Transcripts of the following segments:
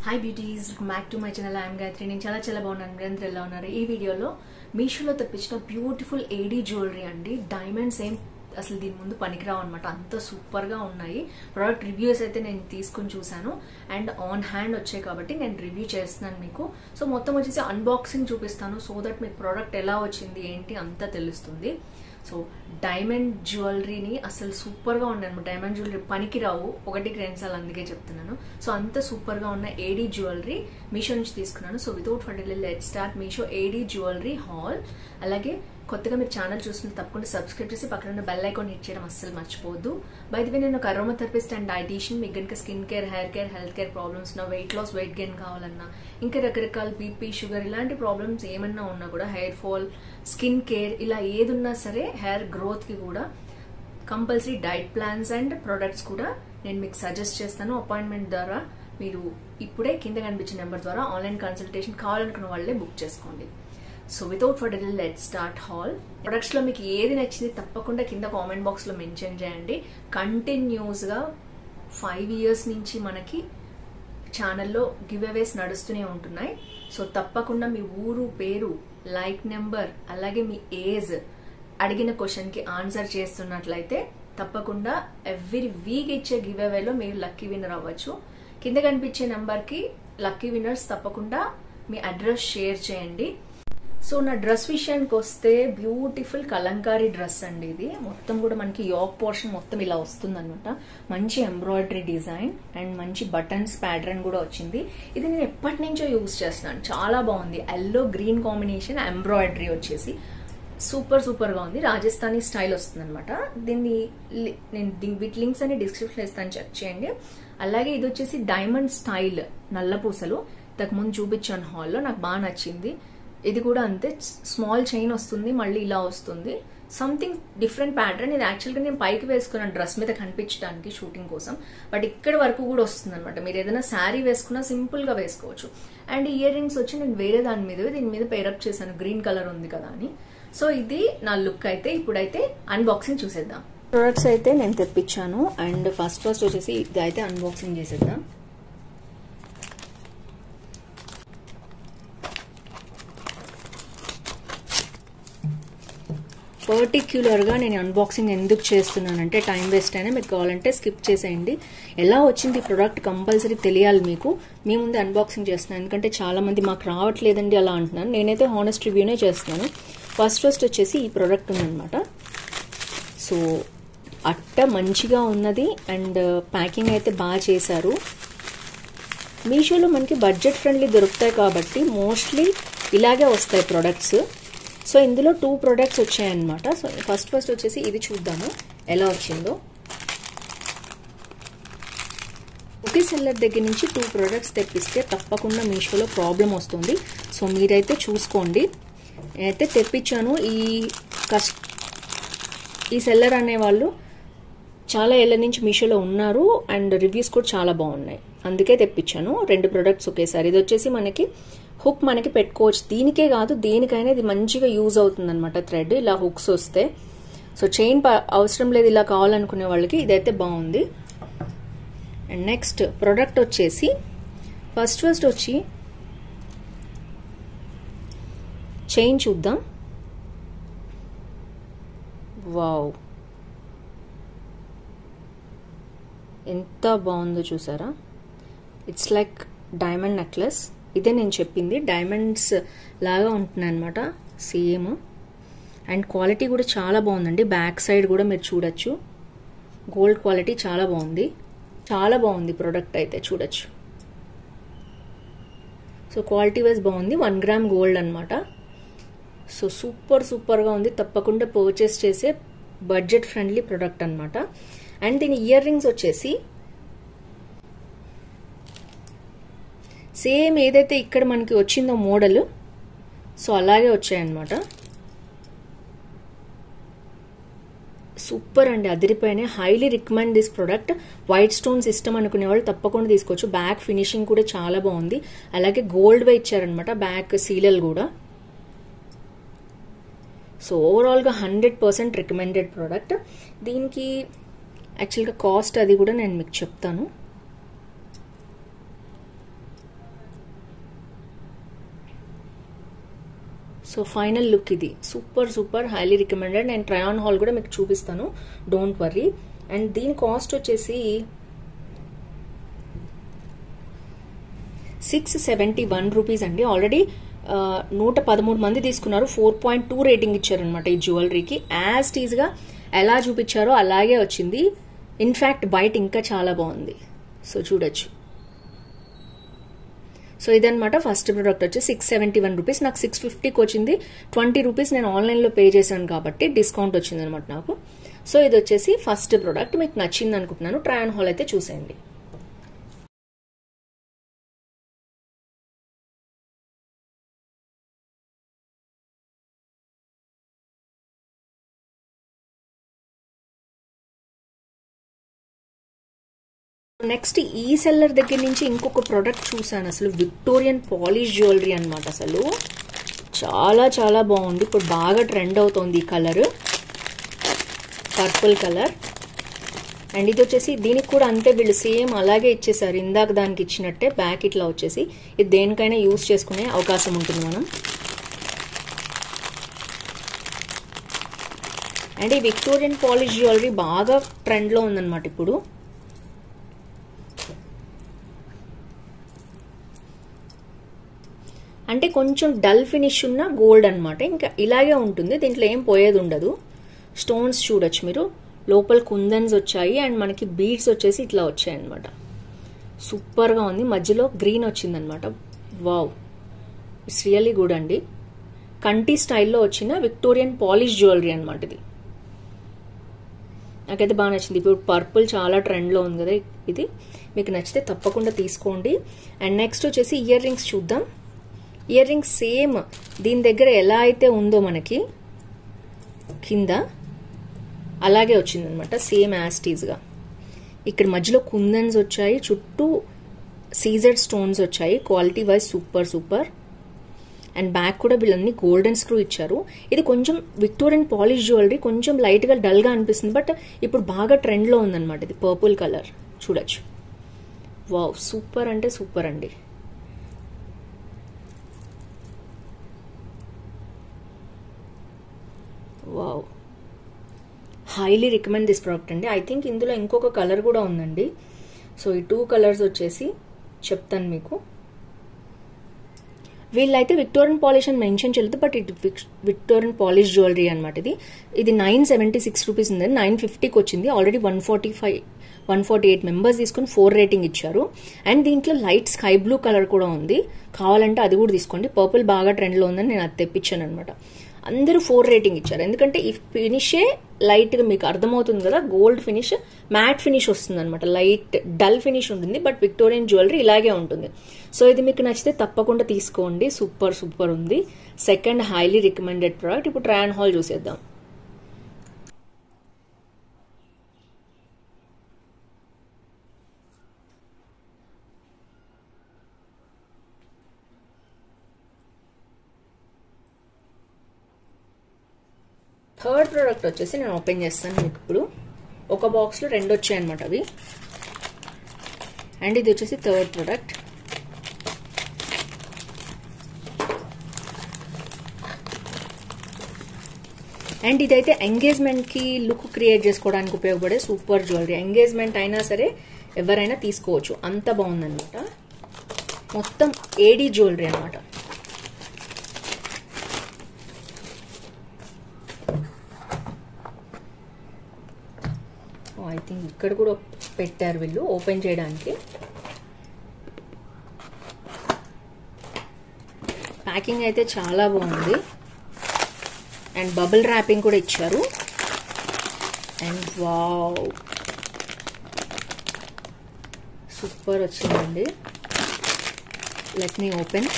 Hi beauties, back to my channel. I'm Gayatri. నేను చాలా బాగున్నాను. మీరందరూ ఎలా ఉన్నారు? ఈ వీడియోలో మీషోలో తెప్పించిన బ్యూటిఫుల్ ఏడీ జ్యువెలరీ అండి. డైమండ్స్ ఏం అసలు దీని ముందు పనికిరావు అనమాట, అంత సూపర్ గా ఉన్నాయి. ప్రోడక్ట్ రివ్యూస్ అయితే నేను తీసుకుని చూసాను అండ్ ఆన్ హ్యాండ్ వచ్చాయి కాబట్టి నేను రివ్యూ చేస్తున్నాను మీకు. సో మొత్తం వచ్చేసి అన్బాక్సింగ్ చూపిస్తాను, సో దట్ మీకు ప్రోడక్ట్ ఎలా వచ్చింది ఏంటి అంతా తెలుస్తుంది. సో డైమండ్ జ్యువెలరీని అసలు సూపర్ గా ఉన్నాయి. డైమండ్ జ్యువెలరీ పనికిరావు, ఒకటికి రెండు సార్లు అందుకే చెప్తున్నాను. సో అంత సూపర్ గా ఉన్న ఏడీ జ్యువెలరీ మీషో నుంచి తీసుకున్నాను. So without further delay let's start Meesho AD jewellery hall. అలాగే కొత్తగా మీరు ఛానల్ చూస్తుంటే తప్పకుండా సబ్స్క్రైబ్ చేసి పక్కన ఉన్న బెల్ ఐకాన్ హిట్ చేయడం అస్సలు మర్చిపోవద్దు. బై ది వే, నేను ఒక అరోమా థెరపిస్ట్ అండ్ డైటీషియన్. మీకు కనుక skin care, hair care, health care problems ఉన్నా, వెయిట్ లాస్, వెయిట్ గెయిన్ కావాలన్నా, ఇంకా రకరకాల బీపీ, షుగర్ ఇలాంటి ప్రాబ్లమ్స్ ఏమన్నా ఉన్నా కూడా, హెయిర్ ఫాల్, స్కిన్ కేర్ ఇలా ఏదున్నా సరే, హెయిర్ గ్రోత్ కి కూడా compulsory diet plans and products కూడా నేను మీకు సజెస్ట్ చేస్తాను. అపాయింట్మెంట్ ద్వారా మీరు ఇప్పుడే కింద కనిపించిన నెంబర్ ద్వారా ఆన్లైన్ కన్సల్టేషన్ కావాలనుకున్న వాళ్ళే బుక్ చేసుకోండి. So without further delay let's start hall. Products లో మీకు ఏది నచ్చింది తప్పకుండా కింద కామెంట్ బాక్స్ లో మెన్షన్ చేయండి. కంటిన్యూస్ గా 5 years నుంచి మనకి ఛానల్లో గివ్ అవేస్ నడుస్తూనే ఉంటున్నాయి. సో తప్పకుండా మీ ఊరు, పేరు, లైక్ నెంబర్, అలాగే మీ ఏజ్, అడిగిన క్వశ్చన్ కి ఆన్సర్ చేస్తున్నట్లయితే తప్పకుండా ఎవ్రీ వీక్ ఇచ్చే గివ్ అవేలో మీరు లక్కీ విన్నర్ అవ్వచ్చు. కింద కనిపించే నెంబర్ కి లక్కీ విన్నర్స్ తప్పకుండా మీ అడ్రస్ షేర్ చేయండి. సో నా డ్రెస్ విషయానికి వస్తే బ్యూటిఫుల్ కలంకారీ డ్రెస్ అండి. ఇది మొత్తం కూడా మనకి యోక్ పోర్షన్ మొత్తం ఇలా వస్తుంది అనమాట. మంచి ఎంబ్రాయిడరీ డిజైన్ అండ్ మంచి బటన్స్ ప్యాటర్న్ కూడా వచ్చింది. ఇది నేను ఎప్పటి నుంచో యూజ్ చేస్తున్నాను, చాలా బాగుంది. ఎల్లో గ్రీన్ కాంబినేషన్ ఎంబ్రాయిడరీ వచ్చేసి సూపర్ గా ఉంది. రాజస్థానీ స్టైల్ వస్తుంది అనమాట. దీన్ని నేను వీటి లింక్స్ అన్ని డిస్క్రిప్షన్ ఇస్తాను, చెక్ చేయండి. అలాగే ఇది వచ్చేసి డైమండ్ స్టైల్ నల్ల పూసలు ఇంతకు ముందు చూపించాను హాల్లో, నాకు బాగా నచ్చింది. ఇది కూడా అంతే, స్మాల్ చైన్ వస్తుంది, మళ్ళీ ఇలా వస్తుంది. Something different pattern. ఇది యాక్చువల్గా నేను పైకి వేసుకున్నాను డ్రెస్ మీద కనిపించడానికి షూటింగ్ కోసం, బట్ ఇక్కడ వరకు కూడా వస్తుంది అనమాట. మీరు ఏదైనా శారీ వేసుకున్నా సింపుల్ గా వేసుకోవచ్చు. అండ్ ఇయర్ రింగ్స్ వచ్చి నేను వేరే దీని మీద పేరప్ చేశాను, గ్రీన్ కలర్ ఉంది కదా అని. సో ఇది నా లుక్. అయితే ఇప్పుడైతే అన్బాక్సింగ్ చూసేద్దాం. ప్రొడక్ట్స్ అయితే నేను తెప్పించాను అండ్ ఫస్ట్ వచ్చేసి ఇది అయితే అన్బాక్సింగ్ చేసేద్దాం. పర్టిక్యులర్ గా నేను అన్బాక్సింగ్ ఎందుకు చేస్తున్నానంటే టైం వేస్ట్ అయినా, మీకు కావాలంటే స్కిప్ చేసేయండి. ఎలా వచ్చింది ప్రోడక్ట్ కంపల్సరీ తెలియాలి మీకు. మీ ముందే అన్బాక్సింగ్ చేస్తున్నాను, ఎందుకంటే చాలా మంది మాకు రావట్లేదండి అలా అంటున్నాను. నేనైతే హానెస్ట్ రివ్యూనే చేస్తున్నాను. ఫస్ట్ వచ్చేసి ఈ ప్రోడక్ట్ ఉందన్నమాట. సో అట్ట మంచిగా ఉన్నది అండ్ ప్యాకింగ్ అయితే బాగా చేశారు. మీషోలో మనకి బడ్జెట్ ఫ్రెండ్లీ దొరుకుతాయి కాబట్టి మోస్ట్లీ ఇలాగే వస్తాయి ప్రొడక్ట్స్. సో ఇందులో 2 ప్రొడక్ట్స్ వచ్చాయన్నమాట. సో ఫస్ట్ వచ్చేసి ఇది చూద్దాము ఎలా వచ్చిందో. ఒకే సెల్లర్ దగ్గర నుంచి 2 ప్రొడక్ట్స్ తెప్పిస్తే తప్పకుండా మీషోలో ప్రాబ్లం వస్తుంది. సో మీరైతే చూసుకోండి. నేనైతే తెప్పించాను. ఈ సెల్లర్ అనేవాళ్ళు చాలా ఏళ్ల నుంచి మీషోలో ఉన్నారు అండ్ రివ్యూస్ కూడా చాలా బాగున్నాయి, అందుకే తెప్పించాను 2 ప్రొడక్ట్స్ ఒకేసారి. ఇది వచ్చేసి మనకి హుక్ మనకి పెట్టుకోవచ్చు, దీనికే కాదు దేనికైనా ఇది మంచిగా యూజ్ అవుతుంది అనమాట. థ్రెడ్ ఇలా హుక్స్ వస్తే, సో చైన్ అవసరం లేదు ఇలా కావాలనుకునే వాళ్ళకి ఇదైతే బాగుంది. అండ్ నెక్స్ట్ ప్రోడక్ట్ వచ్చేసి ఫస్ట్ వచ్చి చైన్ చూద్దాం. వావ్, ఎంత బాగుందో చూసారా. It's like diamond necklace. ఇదే నేను చెప్పింది, డైమండ్స్ లాగా ఉంటున్నాయి అనమాట సేమ్. అండ్ క్వాలిటీ కూడా చాలా బాగుందండి. బ్యాక్ సైడ్ కూడా మీరు చూడొచ్చు, గోల్డ్ క్వాలిటీ చాలా బాగుంది. చాలా బాగుంది ప్రోడక్ట్ అయితే చూడొచ్చు. సో క్వాలిటీ వైజ్ బాగుంది. 1 gram గోల్డ్ అనమాట. సో సూపర్గా ఉంది. తప్పకుండా పర్చేస్ చేసే బడ్జెట్ ఫ్రెండ్లీ ప్రోడక్ట్ అనమాట. అండ్ దీని ఇయర్ రింగ్స్ వచ్చేసి సేమ్ ఏదైతే ఇక్కడ మనకి వచ్చిందో మోడల్, సో అలాగే వచ్చాయన్నమాట. సూపర్ అండి, అదిరిపోయినాయి. Highly recommend this product. White stone system అనుకునే వాళ్ళు తప్పకుండా తీసుకోవచ్చు. బ్యాక్ ఫినిషింగ్ కూడా చాలా బాగుంది. అలాగే గోల్డ్ వే ఇచ్చారనమాట బ్యాక్ సీలలు కూడా. సో ఓవరాల్ గా 100% రికమెండెడ్ ప్రోడక్ట్. దీనికి యాక్చువల్గా కాస్ట్ అది కూడా నేను మీకు చెప్తాను. సో ఫైనల్ లుక్ ఇది. Super super highly recommended. నేను ట్రై ఆన్ హాల్ కూడా మీకు చూపిస్తాను, డోంట్ వర్రీ. అండ్ దీని కాస్ట్ వచ్చేసి 671 రూపీస్ అండి. ఆల్రెడీ 113 మంది తీసుకున్నారు, 4.2 రేటింగ్ ఇచ్చారనమాట ఈ జ్యువెలరీకి. యాజ్ టీజ్గా ఎలా చూపించారో అలాగే వచ్చింది. ఇన్ఫ్యాక్ట్ బయట ఇంకా చాలా బాగుంది. సో చూడొచ్చు. సో ఇదనమాట ఫస్ట్ ప్రోడక్ట్ వచ్చి 671 రూపీస్. నాకు 650కి వచ్చింది. 20 రూపీస్ నేను ఆన్లైన్లో పే చేశాను కాబట్టి డిస్కౌంట్ వచ్చింది అనమాట నాకు. సో ఇది వచ్చేసి ఫస్ట్ ప్రోడక్ట్. మీకు నచ్చింది అనుకుంటున్నాను. ట్రై ఆన్ హాల్ అయితే చూసేయండి. నెక్స్ట్ ఈ సెల్లర్ దగ్గర నుంచి ఇంకొక ప్రోడక్ట్ చూసాను. అసలు విక్టోరియన్ పాలిష్ జ్యువెలరీ అనమాట. అసలు చాలా చాలా బాగుంది. ఇప్పుడు బాగా ట్రెండ్ అవుతోంది ఈ కలర్, పర్పుల్ కలర్. అండ్ ఇది వచ్చేసి దీనికి కూడా అంతే, వీళ్ళు సేమ్ అలాగే ఇచ్చేసారు ఇందాక దానికి ఇచ్చినట్టే. బ్యాక్ ఇట్లా వచ్చేసి ఇది దేనికైనా యూజ్ చేసుకునే అవకాశం ఉంటుంది మనం. అండ్ ఈ విక్టోరియన్ పాలిష్ జ్యువెలరీ బాగా ట్రెండ్లో ఉందన్నమాట ఇప్పుడు. అంటే కొంచెం డల్ ఫినిష్ ఉన్న గోల్డ్ అనమాట. ఇంకా ఇలాగే ఉంటుంది, దీంట్లో ఏం పోయేది ఉండదు. స్టోన్స్ చూడొచ్చు మీరు, లోపల కుందన్స్ వచ్చాయి అండ్ మనకి బీడ్స్ వచ్చేసి ఇట్లా వచ్చాయి అనమాట. సూపర్గా ఉంది. మధ్యలో గ్రీన్ వచ్చిందనమాట. వావ్, ఇట్స్ రియల్లీ గుడ్ అండి. కంటి స్టైల్లో వచ్చిన విక్టోరియన్ పాలిష్ జ్యువెలరీ అనమాట ఇది. నాకైతే బాగా నచ్చింది. ఇప్పుడు పర్పుల్ చాలా ట్రెండ్లో ఉంది కదా, ఇది మీకు నచ్చితే తప్పకుండా తీసుకోండి. అండ్ నెక్స్ట్ వచ్చేసి ఇయర్ రింగ్స్ చూద్దాం. ఇయర్ రింగ్స్ సేమ్ దీని దగ్గర ఎలా అయితే ఉందో మనకి కింద అలాగే వచ్చిందనమాట, సేమ్ యాస్టీజ్గా. ఇక్కడ మధ్యలో కుందన్స్ వచ్చాయి, చుట్టూ సీజెడ్ స్టోన్స్ వచ్చాయి. Quality wise super super. And back కూడా వీళ్ళన్నీ గోల్డెన్ స్క్రూ ఇచ్చారు. ఇది కొంచెం విక్టోరియన్ పాలిష్ జ్యువెలరీ, కొంచెం లైట్గా డల్గా అనిపిస్తుంది, బట్ ఇప్పుడు బాగా ట్రెండ్లో ఉందన్నమాట. ఇది పర్పుల్ కలర్ చూడొచ్చు. వావ్, సూపర్ అంటే సూపర్ అండి. Wow, highly recommend this product అండి. ఐ థింక్ ఇందులో ఇంకొక కలర్ కూడా ఉందండి. సో ఈ 2 కలర్స్ వచ్చేసి చెప్తాను మీకు. వీళ్ళైతే విక్టోరియన్ పాలిష్ అని మెన్షన్ చేయలేదు, బట్ ఇది విక్టోరియన్ పాలిష్ జ్యువెలరీ అనమాట. ఇది 976 రూపీస్ ఉందండి. 950కి వచ్చింది. ఆల్రెడీ 148 మెంబర్స్ తీసుకుని 4 రేటింగ్ ఇచ్చారు. అండ్ దీంట్లో లైట్ స్కై బ్లూ కలర్ కూడా ఉంది, కావాలంటే అది కూడా తీసుకోండి. పర్పుల్ బాగా ట్రెండ్లో ఉందని నేను అది తెప్పించాను అనమాట. అందరూ 4 రేటింగ్ ఇచ్చారు, ఎందుకంటే ఈ ఫినిషే లైట్గా మీకు అర్థమవుతుంది కదా, గోల్డ్ ఫినిష్, మ్యాట్ ఫినిష్ వస్తుంది అనమాట. లైట్ డల్ ఫినిష్ ఉంటుంది, బట్ విక్టోరియన్ జ్యువెలరీ ఇలాగే ఉంటుంది. సో ఇది మీకు నచ్చితే తప్పకుండా తీసుకోండి. సూపర్ సూపర్ ఉంది. Second highly recommended product. ఇప్పుడు ట్రై ఆన్ హాల్ చూసేద్దాం. థర్డ్ ప్రోడక్ట్ వచ్చేసి నేను ఓపెన్ చేస్తాను మీకు ఇప్పుడు. ఒక బాక్స్లో 2 వచ్చాయి అనమాట అవి. అండ్ ఇది వచ్చేసి థర్డ్ ప్రోడక్ట్. అండ్ ఇదైతే ఎంగేజ్మెంట్కి లుక్ క్రియేట్ చేసుకోవడానికి ఉపయోగపడే సూపర్ జ్యువెలరీ. ఎంగేజ్మెంట్ అయినా సరే ఎవరైనా తీసుకోవచ్చు, అంత బాగుందనమాట. మొత్తం ఏడీ జ్యువెలరీ అనమాట. ఐ థింక్ ఇక్కడ కూడా పెట్టారు వీళ్ళు ఓపెన్ చేయడానికి. ప్యాకింగ్ అయితే చాలా బాగుంది. అండ్ బబుల్ ర్యాపింగ్ కూడా ఇచ్చారు. అండ్ వావ్, సూపర్ వచ్చిందండి. Let me open.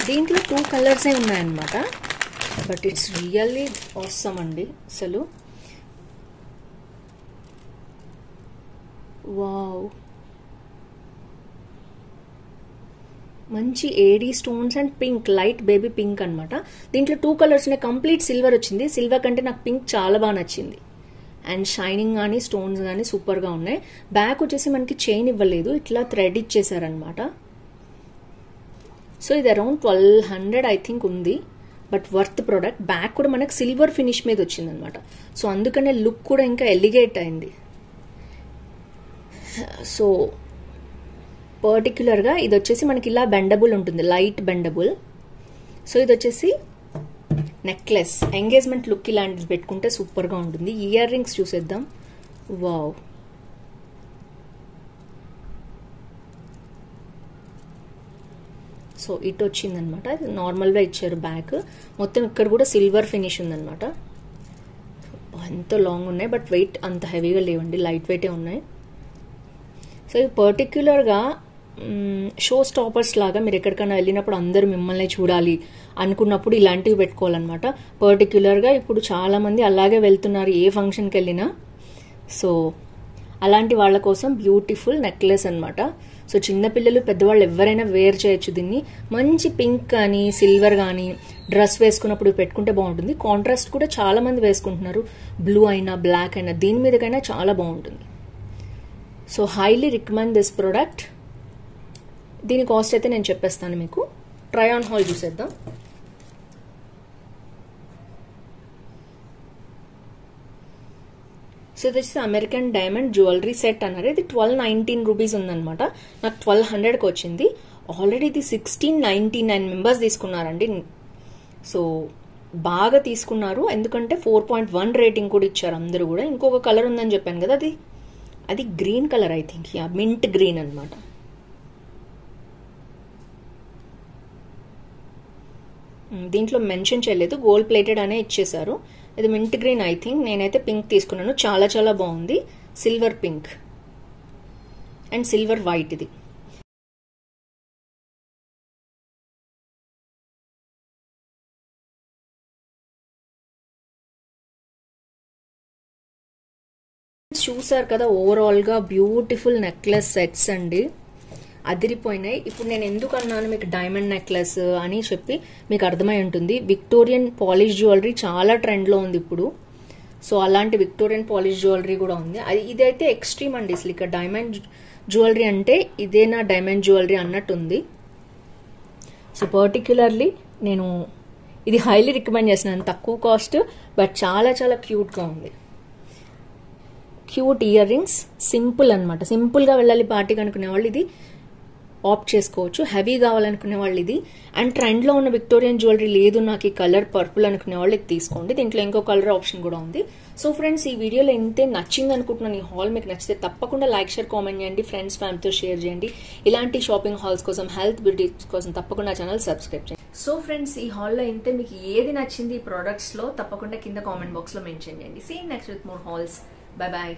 దీంట్లో 2 కలర్సే ఉన్నాయన్నమాట, బట్ ఇట్స్ రియల్లీ ఆసమ్ అండి. అసలు వావ్, మంచి AD stones and pink, light baby pink అనమాట. దీంట్లో 2 కలర్స్ ఉన్నాయి. కంప్లీట్ సిల్వర్ వచ్చింది. సిల్వర్ కంటే నాకు పింక్ చాలా బాగా నచ్చింది. అండ్ షైనింగ్ కానీ స్టోన్స్ కానీ సూపర్గా ఉన్నాయి. బ్యాక్ వచ్చేసి మనకి చైన్ ఇవ్వలేదు, ఇట్లా థ్రెడ్ ఇచ్చేసారనమాట. సో ఇది అరౌండ్ 1200 ఐ థింక్ ఉంది, బట్ వర్త్ ప్రోడక్ట్. బ్యాక్ కూడా మనకు సిల్వర్ ఫినిష్ మీద వచ్చిందనమాట. సో అందుకనే లుక్ కూడా ఇంకా ఎలిగేట్ అయింది. సో పర్టిక్యులర్గా ఇది వచ్చేసి మనకి ఇలా బెండబుల్ ఉంటుంది, లైట్ బెండబుల్. సో ఇది వచ్చేసి నెక్లెస్, ఎంగేజ్మెంట్ లుక్ ఇలాంటిది పెట్టుకుంటే సూపర్గా ఉంటుంది. ఇయర్ రింగ్స్ చూసేద్దాం. వావ్, సో ఇటు వచ్చిందనమాట. నార్మల్గా ఇచ్చారు బ్యాక్, మొత్తం ఇక్కడ కూడా సిల్వర్ ఫినిష్ ఉందనమాట. ఎంత లాంగ్ ఉన్నాయి, బట్ వెయిట్ అంత హెవీగా లేవండి, లైట్ వెయిటే ఉన్నాయి. సో ఇవి పర్టిక్యులర్గా షో స్టాపర్స్ లాగా మీరు ఎక్కడికైనా వెళ్ళినప్పుడు అందరూ మిమ్మల్ని చూడాలి అనుకున్నప్పుడు ఇలాంటివి పెట్టుకోవాలన్నమాట. పర్టిక్యులర్గా ఇప్పుడు చాలామంది అలాగే వెళ్తున్నారు ఏ ఫంక్షన్కి వెళ్ళినా. సో అలాంటి వాళ్ళ కోసం బ్యూటిఫుల్ నెక్లెస్ అనమాట. సో చిన్నపిల్లలు పెద్దవాళ్ళు ఎవరైనా వేర్ చేయొచ్చు దీన్ని. మంచి పింక్ కానీ సిల్వర్ కానీ డ్రెస్ వేసుకున్నప్పుడు పెట్టుకుంటే బాగుంటుంది. కాంట్రాస్ట్ కూడా చాలా మంది వేసుకుంటున్నారు, బ్లూ అయినా బ్లాక్ అయినా దీని మీదకైనా చాలా బాగుంటుంది. So highly recommend this product. దీని కాస్ట్ అయితే నేను చెప్పేస్తాను మీకు. ట్రై ఆన్ హాల్ చూసేద్దాం. సో ఇది వచ్చేసి అమెరికన్ డైమండ్ జ్యువెలరీ సెట్ అన్నారు. ఇది 1219 రూపీస్ ఉందనమాట. నాకు 1200కి వచ్చింది. ఆల్రెడీ ఇది 1699 మెంబర్స్ తీసుకున్నారండి. సో బాగా తీసుకున్నారు, ఎందుకంటే 4.1 రేటింగ్ కూడా ఇచ్చారు అందరూ కూడా. ఇంకొక కలర్ ఉందని చెప్పాను కదా, అది green colour I think, mint green అనమాట. దీంట్లో మెన్షన్ చేయలేదు, గోల్డ్ ప్లేటెడ్ అనే ఇచ్చేసారు. ఇది మింట్ గ్రీన్ ఐ థింక్. నేనైతే పింక్ తీసుకున్నాను, చాలా చాలా బాగుంది. Silver pink and silver white. ఇది చూసారు కదా, ఓవరాల్ గా బ్యూటిఫుల్ నెక్లెస్ సెట్స్ అండి, అదిరిపోయినాయి. ఇప్పుడు నేను ఎందుకు అన్నాను మీకు డైమండ్ నెక్లెస్ అని చెప్పి మీకు అర్థమై ఉంటుంది. విక్టోరియన్ పాలిష్ జ్యువెలరీ చాలా ట్రెండ్లో ఉంది ఇప్పుడు. సో అలాంటి విక్టోరియన్ పాలిష్ జ్యువెలరీ కూడా ఉంది. ఇదైతే ఎక్స్ట్రీమ్ అండి, అసలు ఇక్కడ డైమండ్ జ్యువెలరీ అంటే ఇదేనా డైమండ్ జ్యువెలరీ అన్నట్టు ఉంది. సో పర్టిక్యులర్లీ నేను ఇది హైలీ రికమెండ్ చేస్తున్నాను. తక్కువ కాస్ట్ బట్ చాలా చాలా క్యూట్గా ఉంది. క్యూట్ ఇయర్ రింగ్స్, సింపుల్ అనమాట. సింపుల్గా వెళ్ళాలి పార్టీకి అనుకునే వాళ్ళు ఇది ఆప్ట్ చేసుకోవచ్చు. హెవీ కావాలనుకునే వాళ్ళు ఇది. అండ్ ట్రెండ్లో ఉన్న విక్టోరియన్ జ్యువెలరీ లేదు నాకు ఈ కలర్ పర్పుల్ అనుకునే వాళ్ళు ఇది తీసుకోండి. దీంట్లో ఇంకో కలర్ ఆప్షన్ కూడా ఉంది. సో ఫ్రెండ్స్, ఈ వీడియోలో ఇంతే. నచ్చింది అనుకుంటున్నాను ఈ హాల్. మీకు నచ్చితే తప్పకుండా లైక్, షేర్, కామెంట్ చేయండి. ఫ్రెండ్స్, ఫ్యామిలీతో షేర్ చేయండి. ఇలాంటి షాపింగ్ హాల్స్ కోసం, హెల్త్ బ్యూటీ కోసం తప్పకుండా ఛానల్ సబ్స్క్రైబ్ చేయండి. సో ఫ్రెండ్స్, ఈ హాల్లో ఇంతే. మీకు ఏది నచ్చింది ఈ ప్రొడక్ట్స్ లో తప్పకుండా కింద కామెంట్ బాక్స్ లో మెన్షన్ చేయండి. See next with more hauls. Bye bye.